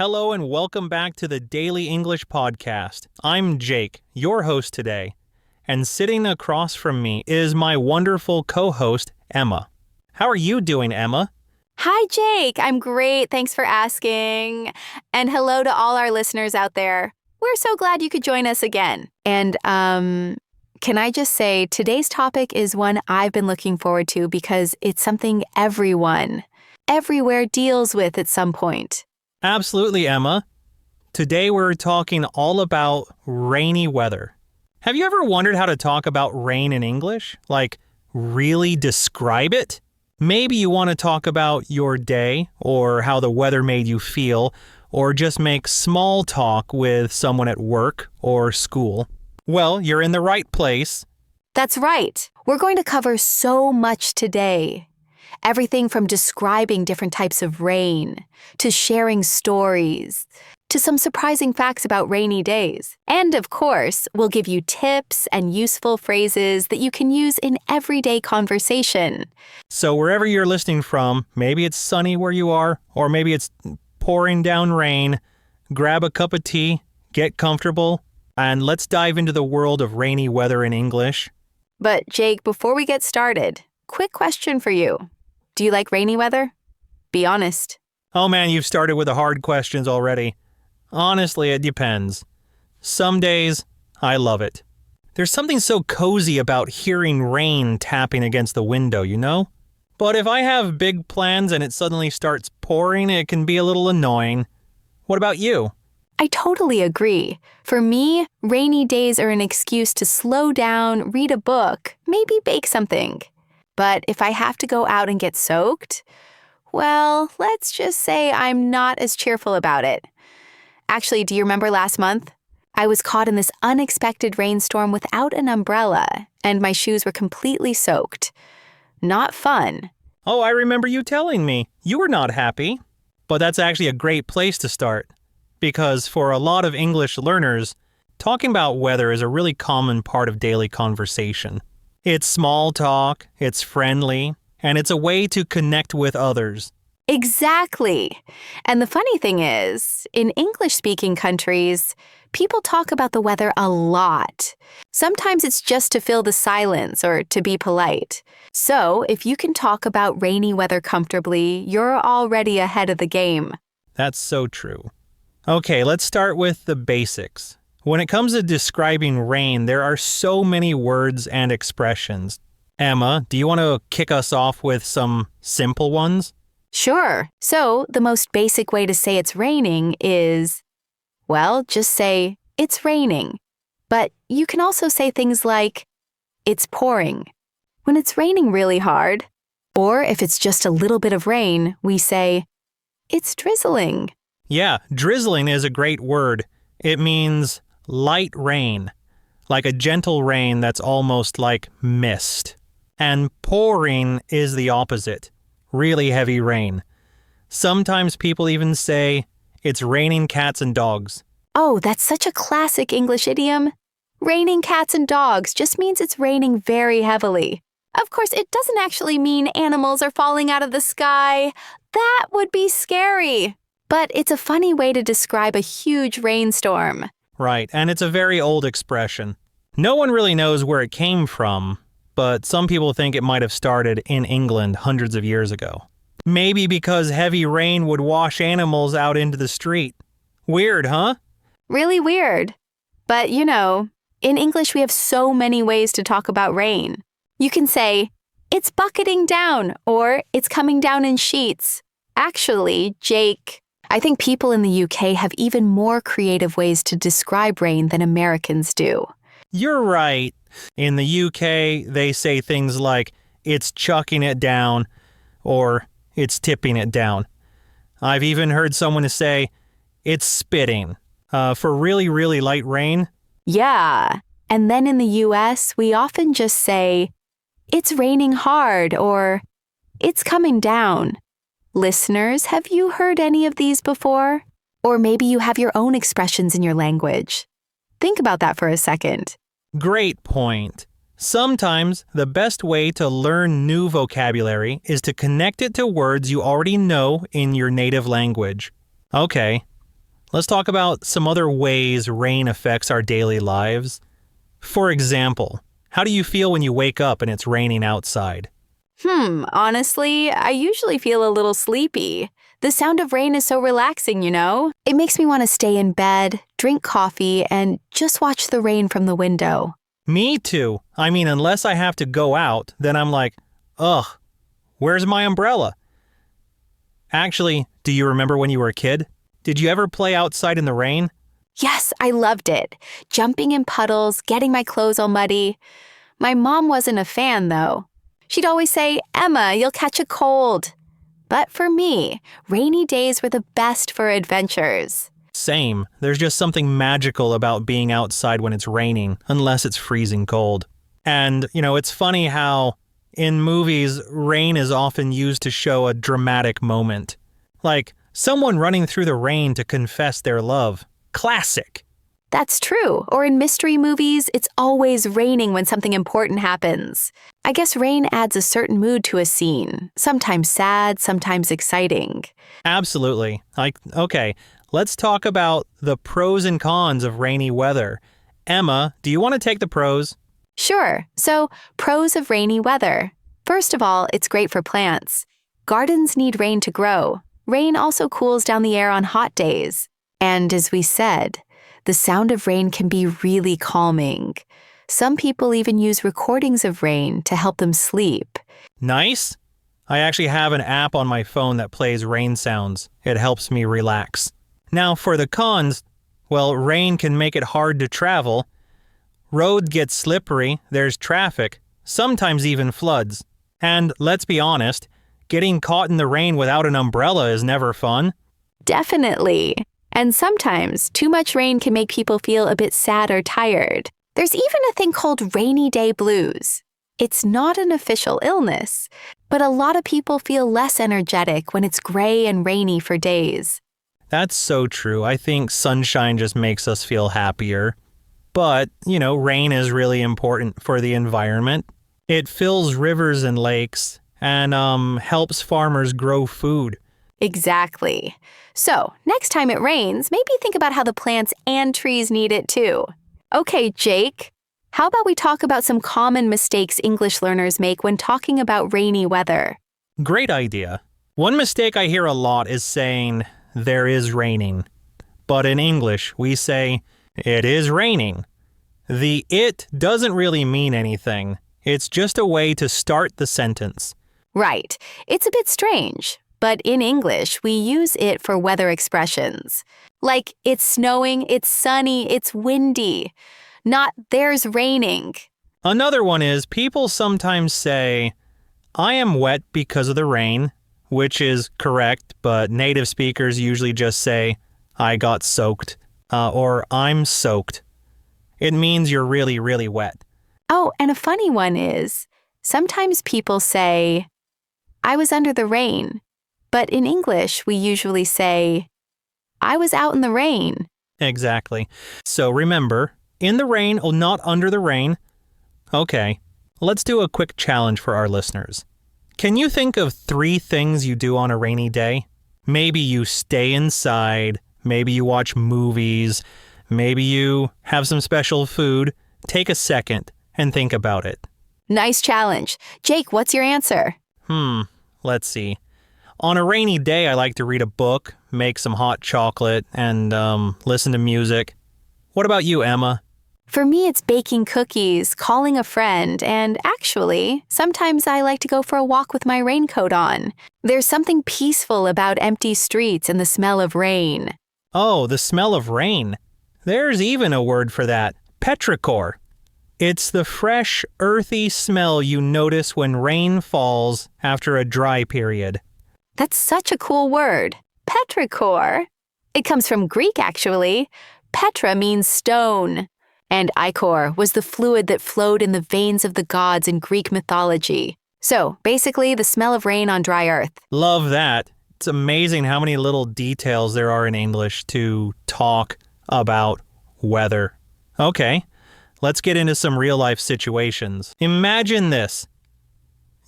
Hello and welcome back to the Daily English Podcast. I'm Jake, your host today, and sitting across from me is my wonderful co-host, Emma. How are you doing, Emma? Hi, Jake. I'm great. Thanks for asking. And hello to all our listeners out there. We're so glad you could join us again. And can I just say, today's topic is one I've been looking forward to because it's something everyone, everywhere deals with at some point. Absolutely, Emma. Today we're talking all about rainy weather. Have you ever wondered how to talk about rain in English? Like, really describe it? Maybe you want to talk about your day or how the weather made you feel, or just make small talk with someone at work or school. Well, you're in the right place. That's right. We're going to cover so much today. Everything from describing different types of rain, to sharing stories, to some surprising facts about rainy days. And of course, we'll give you tips and useful phrases that you can use in everyday conversation. So wherever you're listening from, maybe it's sunny where you are, or maybe it's pouring down rain, grab a cup of tea, get comfortable, and let's dive into the world of rainy weather in English. But Jake, before we get started, quick question for you. Do you like rainy weather? Be honest. Oh man, you've started with the hard questions already. Honestly, it depends. Some days, I love it. There's something so cozy about hearing rain tapping against the window, you know? But if I have big plans and it suddenly starts pouring, it can be a little annoying. What about you? I totally agree. For me, rainy days are an excuse to slow down, read a book, maybe bake something. But if I have to go out and get soaked, well, let's just say I'm not as cheerful about it. Actually, do you remember last month? I was caught in this unexpected rainstorm without an umbrella, and my shoes were completely soaked. Not fun. Oh, I remember you telling me. You were not happy. But that's actually a great place to start. Because for a lot of English learners, talking about weather is a really common part of daily conversation. It's small talk, it's friendly, and it's a way to connect with others. Exactly. And the funny thing is, in English-speaking countries, people talk about the weather a lot. Sometimes it's just to fill the silence or to be polite. So if you can talk about rainy weather comfortably, you're already ahead of the game. That's so true. Okay, let's start with the basics. When it comes to describing rain, there are so many words and expressions. Emma, do you want to kick us off with some simple ones? Sure. So the most basic way to say it's raining is, well, just say, it's raining. But you can also say things like, it's pouring. When it's raining really hard, or if it's just a little bit of rain, we say, it's drizzling. Yeah, drizzling is a great word. It means light rain, like a gentle rain that's almost like mist. And pouring is the opposite, really heavy rain. Sometimes people even say, it's raining cats and dogs. Oh, that's such a classic English idiom. Raining cats and dogs just means it's raining very heavily. Of course, it doesn't actually mean animals are falling out of the sky. That would be scary. But it's a funny way to describe a huge rainstorm. Right, and it's a very old expression. No one really knows where it came from, but some people think it might have started in England hundreds of years ago. Maybe because heavy rain would wash animals out into the street. Weird, huh? Really weird. But, you know, in English we have so many ways to talk about rain. You can say, it's bucketing down, or it's coming down in sheets. Actually, Jake, I think people in the UK have even more creative ways to describe rain than Americans do. You're right. In the UK, they say things like, it's chucking it down, or it's tipping it down. I've even heard someone say, it's spitting, for really, really light rain. Yeah. And then in the US, we often just say, it's raining hard, or it's coming down. Listeners, have you heard any of these before? Or maybe you have your own expressions in your language. Think about that for a second. Great point. Sometimes the best way to learn new vocabulary is to connect it to words you already know in your native language. Okay, Let's talk about some other ways rain affects our daily lives. For example, how do you feel when you wake up and it's raining outside? Honestly, I usually feel a little sleepy. The sound of rain is so relaxing, you know? It makes me want to stay in bed, drink coffee, and just watch the rain from the window. Me too. I mean, unless I have to go out, then I'm like, ugh, where's my umbrella? Actually, do you remember when you were a kid? Did you ever play outside in the rain? Yes, I loved it. Jumping in puddles, getting my clothes all muddy. My mom wasn't a fan, though. She'd always say, "Emma, you'll catch a cold." But for me, rainy days were the best for adventures. Same. There's just something magical about being outside when it's raining, unless it's freezing cold. And, it's funny how in movies, rain is often used to show a dramatic moment. Like someone running through the rain to confess their love. Classic. That's true. Or in mystery movies, it's always raining when something important happens. I guess rain adds a certain mood to a scene, sometimes sad, sometimes exciting. Absolutely. Okay, let's talk about the pros and cons of rainy weather. Emma, do you want to take the pros? Sure. So, pros of rainy weather. First of all, it's great for plants. Gardens need rain to grow. Rain also cools down the air on hot days. And as we said, the sound of rain can be really calming. Some people even use recordings of rain to help them sleep. Nice. I actually have an app on my phone that plays rain sounds. It helps me relax. Now for the cons, well, rain can make it hard to travel. Road gets slippery, there's traffic, sometimes even floods. And let's be honest, getting caught in the rain without an umbrella is never fun. Definitely. And sometimes too much rain can make people feel a bit sad or tired. There's even a thing called rainy day blues. It's not an official illness, but a lot of people feel less energetic when it's gray and rainy for days. That's so true. I think sunshine just makes us feel happier. But, rain is really important for the environment. It fills rivers and lakes and helps farmers grow food. Exactly. So, next time it rains, maybe think about how the plants and trees need it too. Okay, Jake, how about we talk about some common mistakes English learners make when talking about rainy weather? Great idea. One mistake I hear a lot is saying, "there is raining." But in English, we say, "it is raining." The "it" doesn't really mean anything. It's just a way to start the sentence. Right. It's a bit strange. But in English, we use it for weather expressions. Like, it's snowing, it's sunny, it's windy. Not, there's raining. Another one is people sometimes say, "I am wet because of the rain," which is correct, but native speakers usually just say, "I got soaked," or "I'm soaked." It means you're really, really wet. Oh, and a funny one is, sometimes people say, "I was under the rain." But in English, we usually say, "I was out in the rain." Exactly. So remember, in the rain or not under the rain. Okay, let's do a quick challenge for our listeners. Can you think of 3 things you do on a rainy day? Maybe you stay inside, maybe you watch movies, maybe you have some special food. Take a second and think about it. Nice challenge. Jake, what's your answer? Let's see. On a rainy day, I like to read a book, make some hot chocolate, and listen to music. What about you, Emma? For me, it's baking cookies, calling a friend, and actually, sometimes I like to go for a walk with my raincoat on. There's something peaceful about empty streets and the smell of rain. Oh, the smell of rain. There's even a word for that, petrichor. It's the fresh, earthy smell you notice when rain falls after a dry period. That's such a cool word. Petrichor. It comes from Greek, actually. Petra means stone. And ichor was the fluid that flowed in the veins of the gods in Greek mythology. So, basically, the smell of rain on dry earth. Love that. It's amazing how many little details there are in English to talk about weather. Okay, let's get into some real-life situations. Imagine this.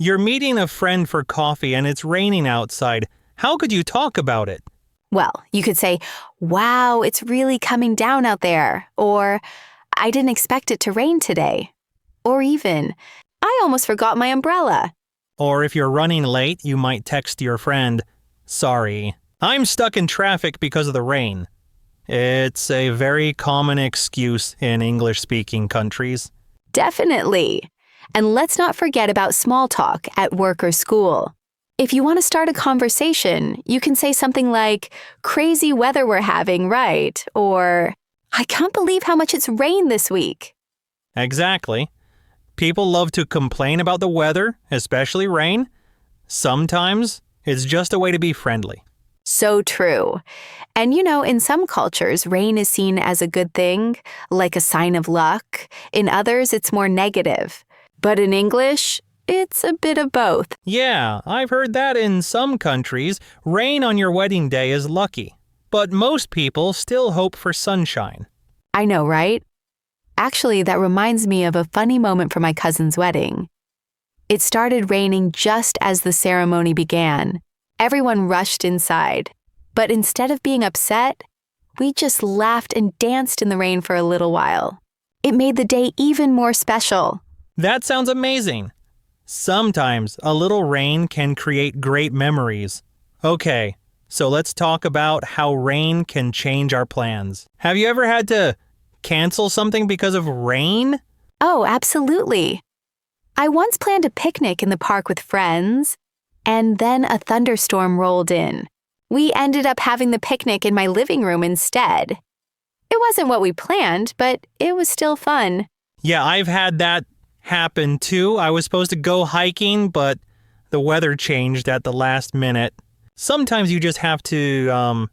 You're meeting a friend for coffee and it's raining outside. How could you talk about it? Well, you could say, wow, it's really coming down out there. Or, I didn't expect it to rain today. Or even, I almost forgot my umbrella. Or if you're running late, you might text your friend, "Sorry, I'm stuck in traffic because of the rain." It's a very common excuse in English-speaking countries. Definitely. And let's not forget about small talk at work or school. If you want to start a conversation, you can say something like, "Crazy weather we're having, right?" Or, "I can't believe how much it's rained this week." Exactly. People love to complain about the weather, especially rain. Sometimes it's just a way to be friendly. So true. And in some cultures, rain is seen as a good thing, like a sign of luck. In others, it's more negative. But in English, it's a bit of both. Yeah, I've heard that in some countries, rain on your wedding day is lucky. But most people still hope for sunshine. I know, right? Actually, that reminds me of a funny moment from my cousin's wedding. It started raining just as the ceremony began. Everyone rushed inside. But instead of being upset, we just laughed and danced in the rain for a little while. It made the day even more special. That sounds amazing. Sometimes a little rain can create great memories. Okay, so let's talk about how rain can change our plans. Have you ever had to cancel something because of rain? Oh, absolutely. I once planned a picnic in the park with friends, and then a thunderstorm rolled in. We ended up having the picnic in my living room instead. It wasn't what we planned, but it was still fun. Yeah, I've had that happen too. I was supposed to go hiking, but the weather changed at the last minute. Sometimes you just have to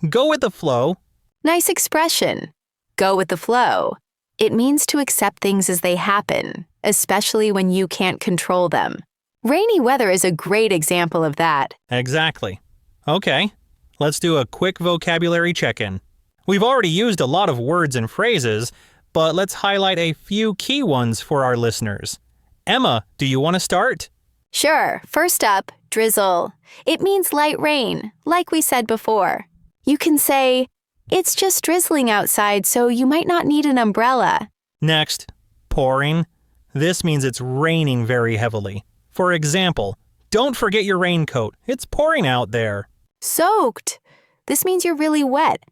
go with the flow. Nice expression. Go with the flow. It means to accept things as they happen, especially when you can't control them. Rainy weather is a great example of that. Exactly. Okay, let's do a quick vocabulary check-in. We've already used a lot of words and phrases, but let's highlight a few key ones for our listeners. Emma, do you want to start? Sure. First up, drizzle. It means light rain, like we said before. You can say, "It's just drizzling outside, so you might not need an umbrella." Next, pouring. This means it's raining very heavily. For example, don't forget your raincoat. It's pouring out there. Soaked. This means you're really wet,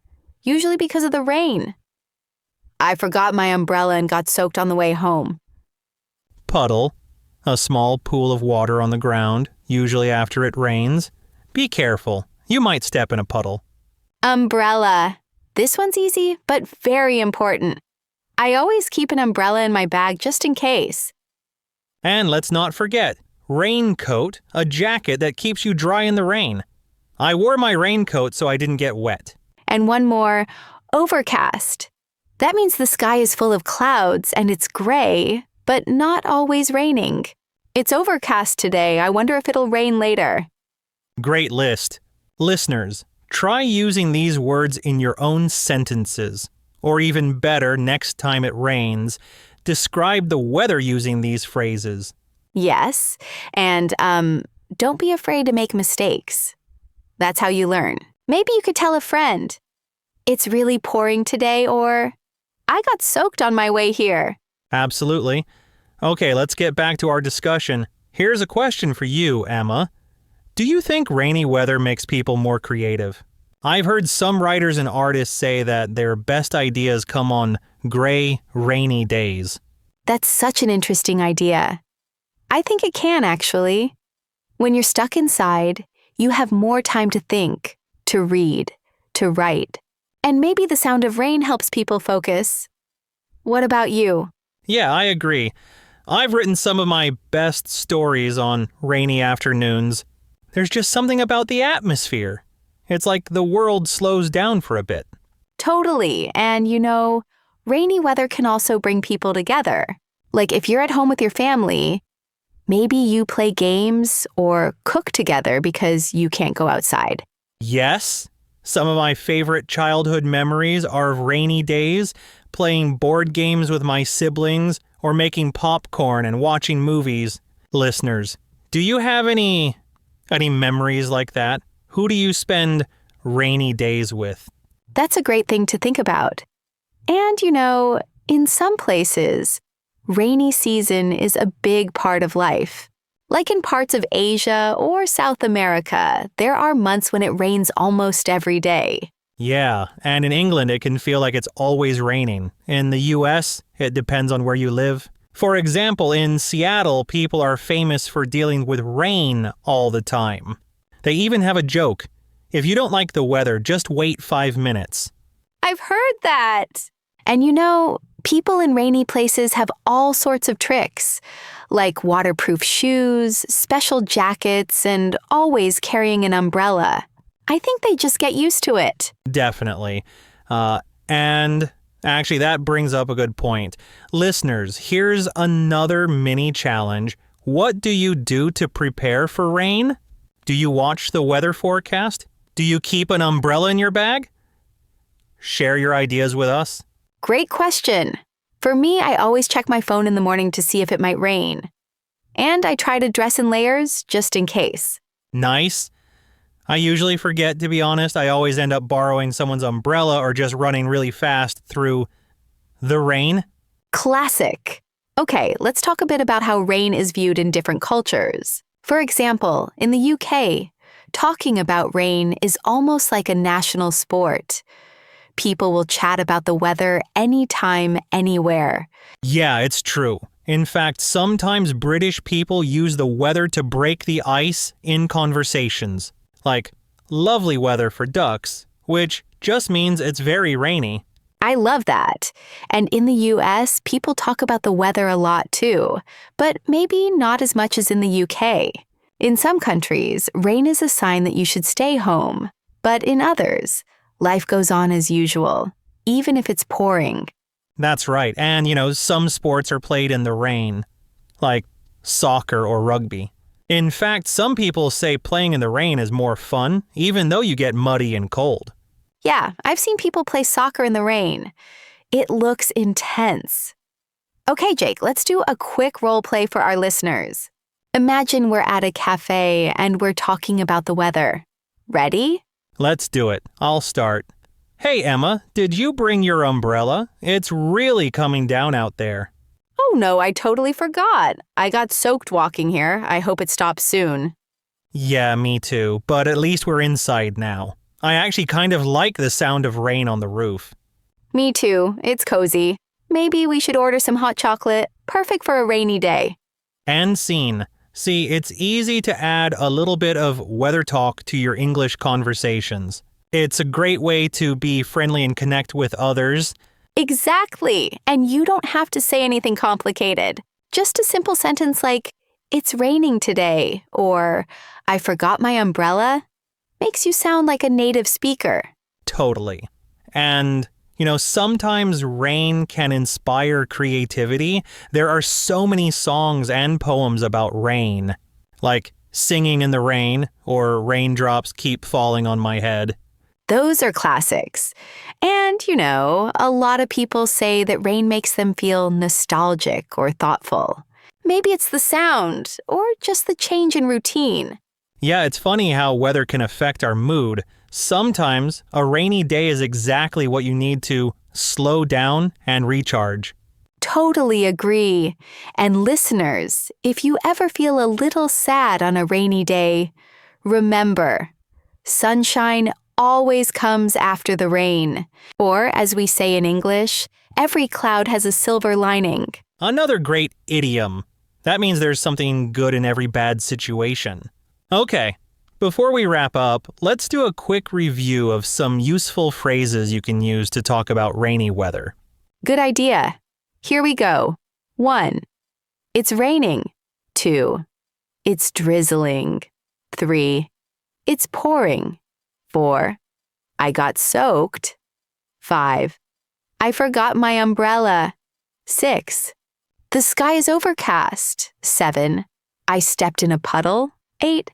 usually because of the rain. I forgot my umbrella and got soaked on the way home. Puddle. A small pool of water on the ground, usually after it rains. Be careful. You might step in a puddle. Umbrella. This one's easy, but very important. I always keep an umbrella in my bag just in case. And let's not forget, raincoat, a jacket that keeps you dry in the rain. I wore my raincoat so I didn't get wet. And one more, overcast. That means the sky is full of clouds and it's gray, but not always raining. It's overcast today. I wonder if it'll rain later. Great list. Listeners, try using these words in your own sentences. Or even better, next time it rains, describe the weather using these phrases. Yes, and don't be afraid to make mistakes. That's how you learn. Maybe you could tell a friend, "It's really pouring today," or "I got soaked on my way here." Absolutely. Okay, let's get back to our discussion. Here's a question for you, Emma. Do you think rainy weather makes people more creative? I've heard some writers and artists say that their best ideas come on gray, rainy days. That's such an interesting idea. I think it can, actually. When you're stuck inside, you have more time to think, to read, to write. And maybe the sound of rain helps people focus. What about you? Yeah, I agree. I've written some of my best stories on rainy afternoons. There's just something about the atmosphere. It's like the world slows down for a bit. Totally. And rainy weather can also bring people together. Like if you're at home with your family, maybe you play games or cook together because you can't go outside. Yes, some of my favorite childhood memories are of rainy days, playing board games with my siblings, or making popcorn and watching movies. Listeners, do you have any memories like that? Who do you spend rainy days with. That's a great thing to think about. And in some places, rainy season is a big part of life. Like in parts of Asia or South America, there are months when it rains almost every day. Yeah, and in England it can feel like it's always raining. In the US, it depends on where you live. For example, in Seattle, people are famous for dealing with rain all the time. They even have a joke. If you don't like the weather, just wait 5 minutes. I've heard that. And people in rainy places have all sorts of tricks, like waterproof shoes, special jackets, and always carrying an umbrella. I think they just get used to it. Definitely. And actually, that brings up a good point. Listeners, here's another mini challenge. What do you do to prepare for rain? Do you watch the weather forecast? Do you keep an umbrella in your bag? Share your ideas with us. Great question. For me, I always check my phone in the morning to see if it might rain. And I try to dress in layers just in case. Nice. I usually forget, to be honest. I always end up borrowing someone's umbrella or just running really fast through the rain. Classic. Okay, let's talk a bit about how rain is viewed in different cultures. For example, in the UK, talking about rain is almost like a national sport. People will chat about the weather anytime, anywhere. Yeah, it's true. In fact, sometimes British people use the weather to break the ice in conversations. Like, lovely weather for ducks, which just means it's very rainy. I love that. And in the US, people talk about the weather a lot too, but maybe not as much as in the UK. In some countries, rain is a sign that you should stay home. But in others, life goes on as usual, even if it's pouring. That's right. And, some sports are played in the rain, like soccer or rugby. In fact, some people say playing in the rain is more fun, even though you get muddy and cold. Yeah, I've seen people play soccer in the rain. It looks intense. Okay, Jake, let's do a quick role play for our listeners. Imagine we're at a cafe and we're talking about the weather. Ready? Let's do it. I'll start. Hey, Emma, did you bring your umbrella? It's really coming down out there. Oh no, I totally forgot. I got soaked walking here. I hope it stops soon. Yeah, me too, but at least we're inside now. I actually kind of like the sound of rain on the roof. Me too. It's cozy. Maybe we should order some hot chocolate. Perfect for a rainy day. And scene. See, it's easy to add a little bit of weather talk to your English conversations. It's a great way to be friendly and connect with others. Exactly. And you don't have to say anything complicated. Just a simple sentence like, "It's raining today," or "I forgot my umbrella," makes you sound like a native speaker. Totally. And, sometimes rain can inspire creativity. There are so many songs and poems about rain, like "Singing in the Rain" or "Raindrops Keep Falling on My Head." Those are classics. And, a lot of people say that rain makes them feel nostalgic or thoughtful. Maybe it's the sound or just the change in routine. Yeah, it's funny how weather can affect our mood. Sometimes a rainy day is exactly what you need to slow down and recharge. Totally agree. And listeners, if you ever feel a little sad on a rainy day, remember, sunshine always comes after the rain. Or, as we say in English, every cloud has a silver lining. Another great idiom. That means there's something good in every bad situation. Okay, before we wrap up, let's do a quick review of some useful phrases you can use to talk about rainy weather. Good idea. Here we go. 1. It's raining. 2. It's drizzling. 3. It's pouring. 4. I got soaked. 5. I forgot my umbrella. 6. The sky is overcast. 7. I stepped in a puddle. 8.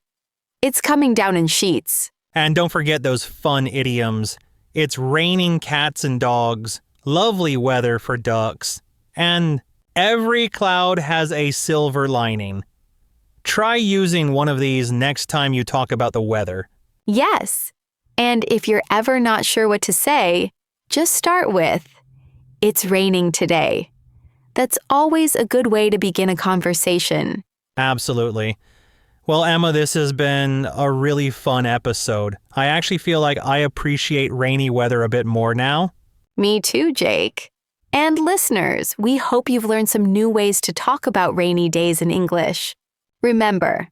It's coming down in sheets. And don't forget those fun idioms. It's raining cats and dogs, lovely weather for ducks, and every cloud has a silver lining. Try using one of these next time you talk about the weather. Yes. And if you're ever not sure what to say, just start with, "It's raining today." That's always a good way to begin a conversation. Absolutely. Well, Emma, this has been a really fun episode. I actually feel like I appreciate rainy weather a bit more now. Me too, Jake. And listeners, we hope you've learned some new ways to talk about rainy days in English. Remember,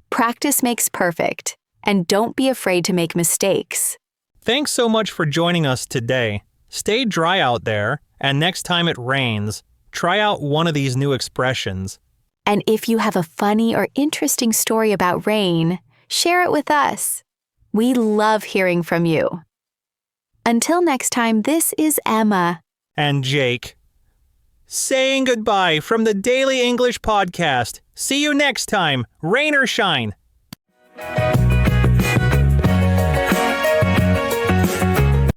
practice makes perfect, and don't be afraid to make mistakes. Thanks so much for joining us today. Stay dry out there, and next time it rains, try out one of these new expressions. And if you have a funny or interesting story about rain, share it with us. We love hearing from you. Until next time, this is Emma. And Jake. Saying goodbye from the Daily English Podcast. See you next time, rain or shine.